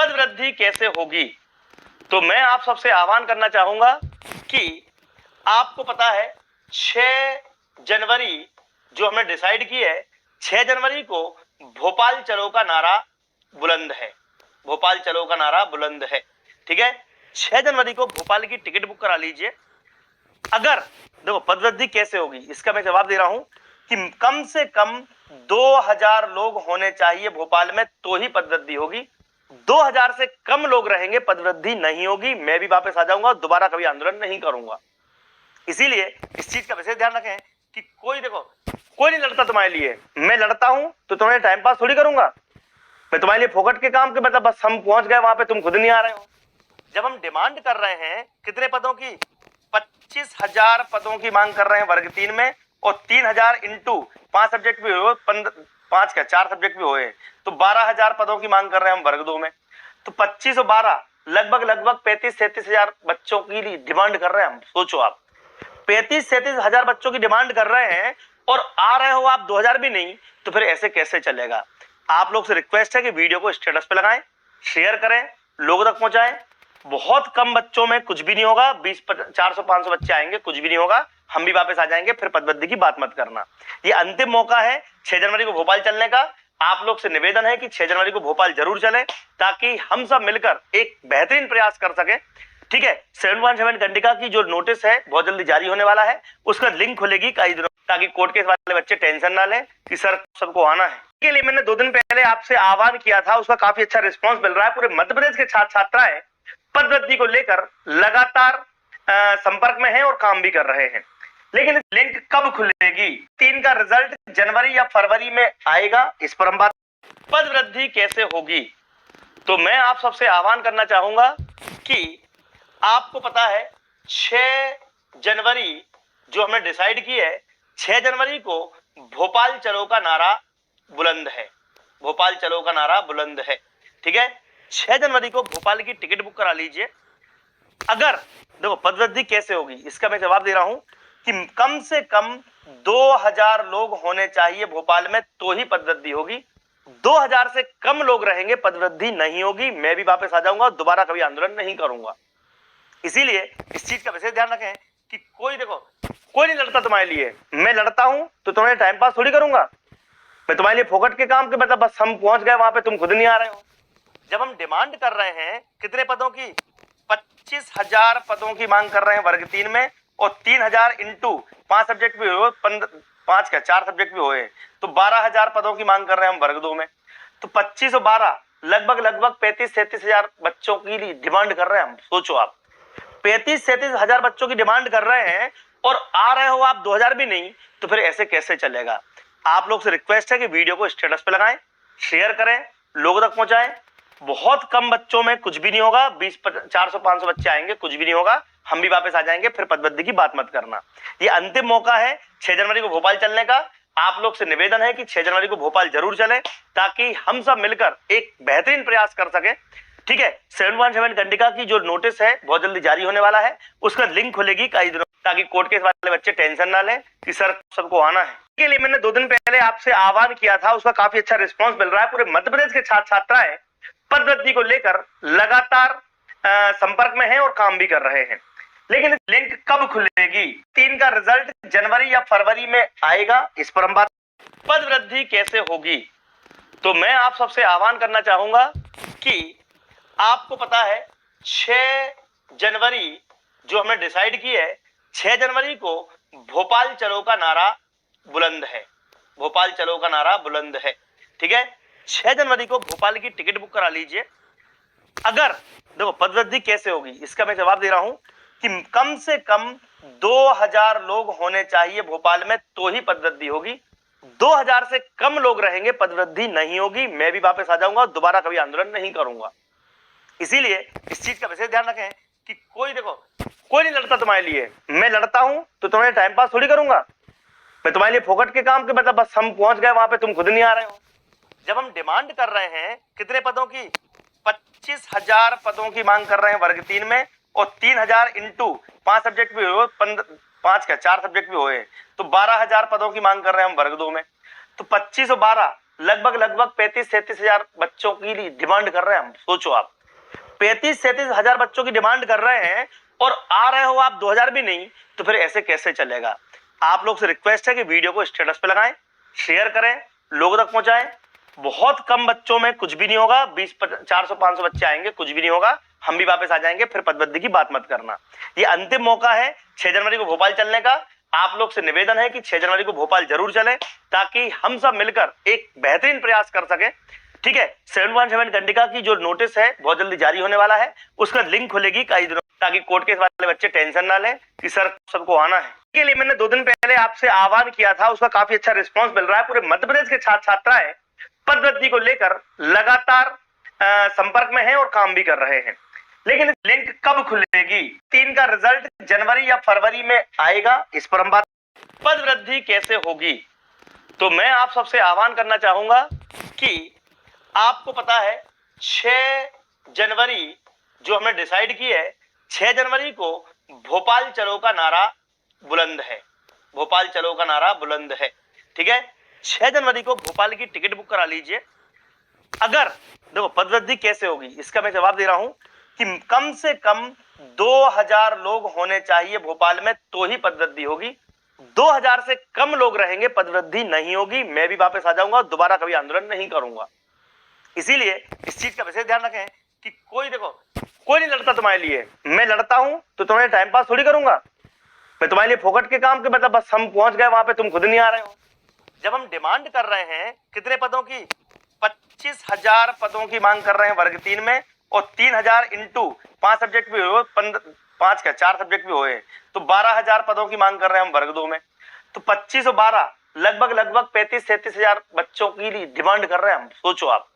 पद वृद्धि कैसे होगी? तो मैं आप सबसे आह्वान करना चाहूंगा कि आपको पता है 6 जनवरी जो हमने डिसाइड की है, 6 जनवरी को भोपाल चलो का नारा बुलंद है। भोपाल चलो का नारा बुलंद है, ठीक है। 6 जनवरी को भोपाल की टिकट बुक करा लीजिए। अगर देखो पद वृद्धि कैसे होगी इसका मैं जवाब दे रहा हूं कि कम से कम 2000 लोग होने चाहिए भोपाल में, तो ही पद वृद्धि होगी। 2000 से कम लोग रहेंगे, पद वृद्धि नहीं होगी। मैं भी वापस आ जाऊंगा, दोबारा कभी आंदोलन नहीं करूंगा। इसीलिए इस चीज का विशेष ध्यान रखें कि कोई नहीं लड़ता तुम्हारे लिए, मैं लड़ता हूं तो तुम्हारे टाइम पास थोड़ी करूंगा। मैं तुम्हारे लिए फोकट के काम के मतलब बस हम पहुंच गए वहां पे, तुम खुद नहीं आ रहे हो। जब हम डिमांड कर रहे हैं कितने पदों की, 25,000 पदों की मांग कर रहे हैं वर्ग 3 में, और 3,000 इंटू 5 सब्जेक्ट भी हुए, 4 सब्जेक्ट भी हुए, तो 12,000 पदों की मांग कर रहे हैं हम वर्ग 2 में। तो 25 और 12 लगभग 35-37,000 बच्चों की डिमांड कर रहे हैं हम। सोचो आप 35-37,000 बच्चों की डिमांड कर रहे हैं और आ रहे हो आप 2000 भी नहीं, तो फिर ऐसे कैसे चलेगा? आप लोग से रिक्वेस्ट है कि वीडियो को स्टेटस पे लगाएं, शेयर करें, लोगों तक पहुंचाएं। बहुत कम बच्चों में कुछ भी नहीं होगा, 400-500 बच्चे आएंगे, कुछ भी नहीं होगा, हम भी वापस आ जाएंगे। फिर पद वृद्धि की बात मत करना। ये अंतिम मौका है 6 जनवरी को भोपाल चलने का। आप लोग से निवेदन है कि 6 जनवरी को भोपाल जरूर चले, ताकि हम सब मिलकर एक बेहतरीन प्रयास कर सके, ठीक है। 717 घंटिका की जो नोटिस है बहुत जल्दी जारी होने वाला है, उसका लिंक खुलेगी कई दिनों, ताकि कोर्ट केस वाले बच्चे टेंशन ना लें कि सर सबको आना है। के लिए मैंने 2 दिन पहले आपसे आह्वान किया था, उसका काफी अच्छा रिस्पांस मिल रहा है। पूरे मध्य प्रदेश के छात्र छात्राएं पद वृद्धि को लेकर लगातार संपर्क में हैं और काम भी कर रहे हैं। लेकिन लिंक कब खुलेगी? 3 का रिजल्ट जनवरी या फरवरी में आएगा, इस पर हम बात। पद वृद्धि कैसे होगी? तो मैं आप सबसे आह्वान करना चाहूंगा कि आपको पता है 6 जनवरी जो हमने डिसाइड की है, 6 जनवरी को भोपाल चलो का नारा बुलंद है। भोपाल चलो का नारा बुलंद है, ठीक है। 6 जनवरी को भोपाल की टिकट बुक करा लीजिए। अगर देखो पद वृद्धि कैसे होगी इसका मैं जवाब दे रहा हूं कि कम से कम 2000 लोग होने चाहिए भोपाल में, तो ही पद वृद्धि होगी। 2000 से कम लोग रहेंगे, पद वृद्धि नहीं होगी। मैं भी वापस आ जाऊंगा, दोबारा कभी आंदोलन नहीं करूंगा। इसीलिए इस चीज का विशेष ध्यान रखें कि कोई नहीं लड़ता तुम्हारे लिए, मैं लड़ता हूं तो तुम्हारे टाइम पास थोड़ी करूंगा। मैं तुम्हारे लिए फोकट के काम के मतलब बस हम पहुंच गए वहां पे, तुम खुद नहीं आ रहे हो। जब हम डिमांड कर रहे हैं कितने पदों की, 25,000 पदों की मांग कर रहे हैं वर्ग 3 में, और 3,000 इंटू 5 सब्जेक्ट भी हुए, 4 सब्जेक्ट भी हुए, तो 12,000 पदों की मांग कर रहे हैं हम वर्ग 2 में। तो 25 और 12 लगभग 35-37,000 बच्चों की डिमांड कर रहे हैं हम। सोचो आप 35-37,000 बच्चों की डिमांड कर रहे हैं और आ रहे हो आप 2000 भी नहीं, तो फिर ऐसे कैसे चलेगा? आप लोग से रिक्वेस्ट है कि वीडियो को स्टेटस पे लगाएं, शेयर करें, लोगों तक पहुंचाएं। बहुत कम बच्चों में कुछ भी नहीं होगा, 400-500 बच्चे आएंगे, कुछ भी नहीं होगा, हम भी वापस आ जाएंगे। फिर पद वृद्धि की बात मत करना। ये अंतिम मौका है 6 जनवरी को भोपाल चलने का। आप लोग से निवेदन है कि 6 जनवरी को भोपाल जरूर चले, ताकि हम सब मिलकर एक बेहतरीन प्रयास कर सके, ठीक है। 717 घंटिका की जो नोटिस है बहुत जल्दी जारी होने वाला है, उसका लिंक खुलेगी कई दिनों, ताकि कोर्ट केस वाले बच्चे टेंशन ना लें कि सर सबको आना है। के लिए मैंने 2 दिन पहले आपसे आह्वान किया था, उसका काफी अच्छा रिस्पांस मिल रहा है। पूरे मध्य प्रदेश के छात्र छात्राएं पद वृद्धि को लेकर लगातार संपर्क में हैं और काम भी कर रहे हैं। लेकिन लिंक कब खुलेगी? 3 का रिजल्ट जनवरी या फरवरी में आएगा, इस पर हम बात। पद वृद्धि कैसे होगी? तो मैं आप सबसे आह्वान करना चाहूंगा कि आपको पता है 6 जनवरी जो हमने डिसाइड की है, 6 जनवरी को भोपाल चलो का नारा बुलंद है। भोपाल चलो का नारा बुलंद है, ठीक है। 6 जनवरी को भोपाल की टिकट बुक करा लीजिए। अगर देखो पद वृद्धि कैसे होगी इसका मैं जवाब दे रहा हूं कि कम से कम 2000 लोग होने चाहिए भोपाल में, तो ही पद वृद्धि होगी। 2000 से कम लोग रहेंगे, पद वृद्धि नहीं होगी। मैं भी वापस आ जाऊंगा, दोबारा कभी आंदोलन नहीं करूंगा। इसीलिए इस चीज का विशेष ध्यान रखें कि कोई नहीं लड़ता तुम्हारे लिए, मैं लड़ता हूं तो तुम्हारे टाइम पास थोड़ी करूंगा। मैं तुम्हारे लिए फोकट के काम के मतलब बस हम पहुंच गए वहां पे, तुम खुद नहीं आ रहे हो। जब हम डिमांड कर रहे हैं कितने पदों की, 25,000 पदों की मांग कर रहे हैं वर्ग 3 में, और 3,000 इंटू 5 सब्जेक्ट भी हुए, 4 सब्जेक्ट भी हुए, तो 12,000 पदों की मांग कर रहे हैं हम वर्ग 2 में। तो 25 और 12 लगभग 35-37,000 बच्चों की डिमांड कर रहे हैं हम। सोचो आप 35-37 हजार बच्चों की डिमांड कर रहे हैं और आ रहे हो आप 2000 भी नहीं, तो फिर ऐसे कैसे चलेगा। आप लोग से रिक्वेस्ट है कि वीडियो को स्टेटस पे लगाएं, शेयर करें, लोगों तक पहुंचाएं। बहुत कम बच्चों में कुछ भी नहीं होगा, 400-500 बच्चे आएंगे, कुछ भी नहीं होगा, हम भी वापस आ जाएंगे। फिर पदवृद्धि की बात मत करना। ये अंतिम मौका है 6 जनवरी को भोपाल चलने का। आप लोग से निवेदन है कि 6 जनवरी को भोपाल जरूर चले, ताकि हम सब मिलकर एक बेहतरीन प्रयास कर सके। ठीक है, 717 गंडिका की जो नोटिस है बहुत जल्दी जारी होने वाला है, उसका लिंक खुलेगी कई दिनों, ताकि कोर्ट केस वाले बच्चे टेंशन ना लें कि सर सबको आना है। के लिए मैंने 2 दिन पहले आपसे आह्वान किया था, उसका काफी अच्छा रिस्पांस मिल रहा है। पूरे मध्य प्रदेश के छात्र छात्राएं पदवृद्धि को लेकर लगातार संपर्क में हैं और काम भी कर रहे हैं। लेकिन लिंक कब खुलेगी, 3 का रिजल्ट जनवरी या फरवरी में आएगा, इस पर हम बात। पदवृद्धि कैसे होगी, तो मैं आप सबसे आह्वान करना चाहूंगा कि आपको पता है 6 जनवरी जो हमने डिसाइड की है, 6 जनवरी को भोपाल चलो का नारा बुलंद है। भोपाल चलो का नारा बुलंद है। ठीक है, 6 जनवरी को भोपाल की टिकट बुक करा लीजिए। अगर देखो पदवृद्धि कैसे होगी, इसका मैं जवाब दे रहा हूं कि कम से कम 2000 लोग होने चाहिए भोपाल में, तो ही पदवृद्धि होगी। 2000 से कम लोग रहेंगे, पदवृद्धि नहीं होगी। मैं भी वापस आ जाऊंगा, दोबारा कभी आंदोलन नहीं करूंगा। इसीलिए इस चीज का विशेष ध्यान रखें कि कोई नहीं लड़ता तुम्हारे लिए, मैं लड़ता हूं तो तुम्हारे टाइम पास थोड़ी करूंगा। मैं तुम्हारे लिए फोकट के काम के मतलब बस हम पहुंच गए वहां पे, तुम खुद नहीं आ रहे हो। जब हम डिमांड कर रहे हैं कितने पदों की, 25,000 पदों की मांग कर रहे हैं वर्ग 3 में, और 3,000 इंटू 5 सब्जेक्ट भी हुए, 4 सब्जेक्ट भी हुए, तो 12,000 पदों की मांग कर रहे हैं हम वर्ग 2 में। तो 25 और 12 लगभग 35-37 हजार बच्चों की डिमांड कर रहे हैं हम। सोचो आप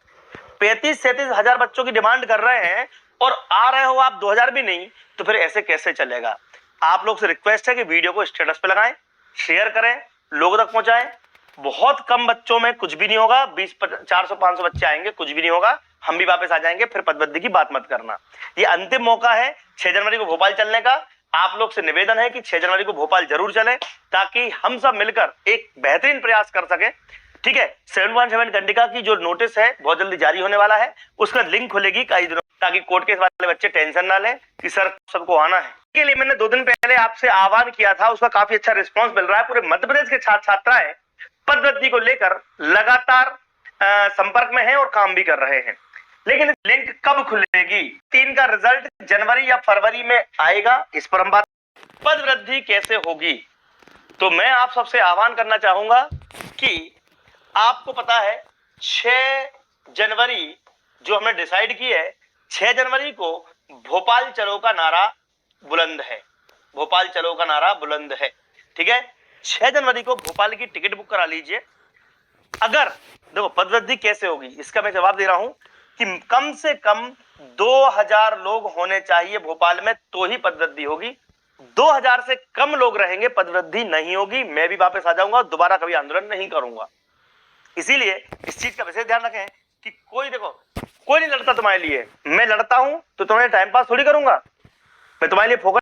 35-37 हजार बच्चों की डिमांड कर रहे हैं और आ रहे हो आप 2000 भी नहीं, तो फिर ऐसे कैसे चलेगा। आप लोग से रिक्वेस्ट है कि वीडियो को स्टेटस पे लगाएं, शेयर करें, लोगों तक पहुंचाएं। बहुत कम बच्चों में कुछ भी नहीं होगा, 400-500 बच्चे आएंगे, कुछ भी नहीं होगा, हम भी वापस आ जाएंगे। फिर पदवृद्धि की बात मत करना। ये अंतिम मौका है 6 जनवरी को भोपाल चलने का। आप लोग से निवेदन है कि 6 जनवरी को भोपाल जरूर चले, ताकि हम सब मिलकर एक बेहतरीन प्रयास कर सके। ठीक है, 717 गंडिका की जो नोटिस है बहुत जल्दी जारी होने वाला है, उसका लिंक खुलेगी कई दिनों, ताकि कोर्ट केस वाले बच्चे टेंशन ना लें कि सर सबको आना है। के लिए मैंने 2 दिन पहले आपसे आह्वान किया था, उसका काफी अच्छा रिस्पांस मिल रहा है। पूरे मध्य प्रदेश के छात्र छात्राएं पदवृद्धि को लेकर लगातार संपर्क में हैं और काम भी कर रहे हैं। लेकिन लिंक कब खुलेगी, 3 का रिजल्ट जनवरी या फरवरी में आएगा, इस पर हम बात। पदवृद्धि कैसे होगी, तो मैं आप सबसे आह्वान करना चाहूंगा कि आपको पता है 6 जनवरी जो हमने डिसाइड की है, 6 जनवरी को भोपाल चलो का नारा बुलंद है। भोपाल चलो का नारा बुलंद है। ठीक है, 6 जनवरी को भोपाल की टिकट बुक करा लीजिए। अगर देखो पदवृद्धि कैसे होगी, इसका मैं जवाब दे रहा हूं कि कम से कम 2000 लोग होने चाहिए भोपाल में, तो ही पदवृद्धि होगी। 2000 से कम लोग रहेंगे, पदवृद्धि नहीं होगी। मैं भी वापस आ जाऊंगा, दोबारा कभी आंदोलन नहीं करूंगा। इसीलिए इस चीज का विशेष ध्यान रखें कि कोई नहीं लड़ता तुम्हारे लिए, मैं लड़ता हूं तो तुम्हारे टाइम पास थोड़ी करूंगा। मैं तुम्हारे लिए फोकस